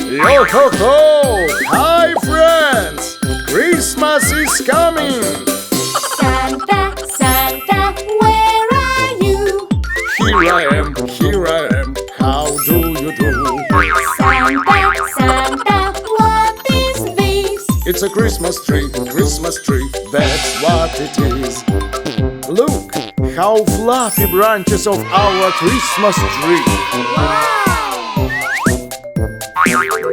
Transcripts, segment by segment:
Yo ho ho! Hi friends! Christmas is coming! Santa, Santa, where are you? Here I am, how do you do? Santa, Santa, what is this? It's a Christmas tree, that's what it is. Look, how fluffy branches of our Christmas tree. Wow!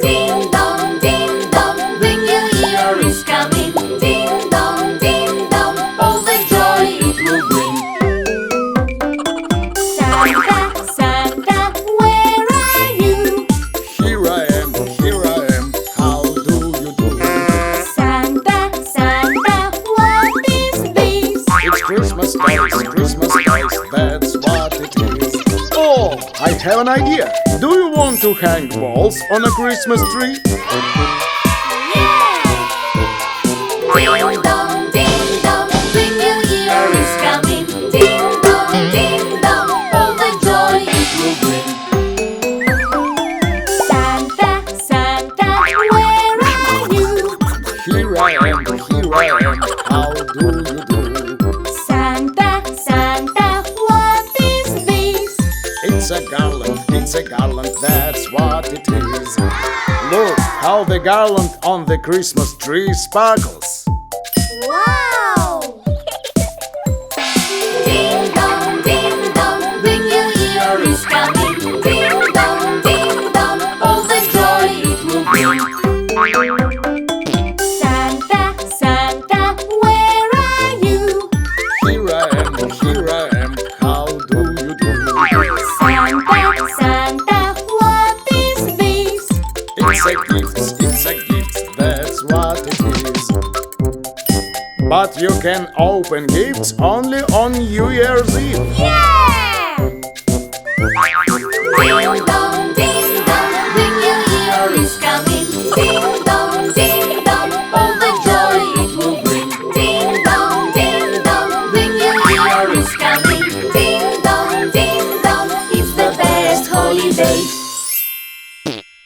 Ding dong, the new year is coming. Ding dong, all the joy it will bring. Santa, Santa, where are you? Here I am, how do you do? Santa, Santa, what is this? It's Christmas toys, that's what it is. Oh, I have an idea. Do you want to hang balls on a Christmas tree? Yeah! Ding dong, the new year is coming. Ding dong, all the joy it will bring. Santa, Santa, where are you? Here I am, how do you do? Santa, Santa, what is this? It's a garland, that's what it is. Look how the garland on the Christmas tree sparkles. Wow! Ding dong, the new year is coming. Ding dong, all the joy it will bring. Santa, Santa, where are you? Here I am, how do you do? Santa, Santa, what is this? It's a gift, that's what it is. But you can open gifts only on New Year's Eve. Yeah! Ding dong,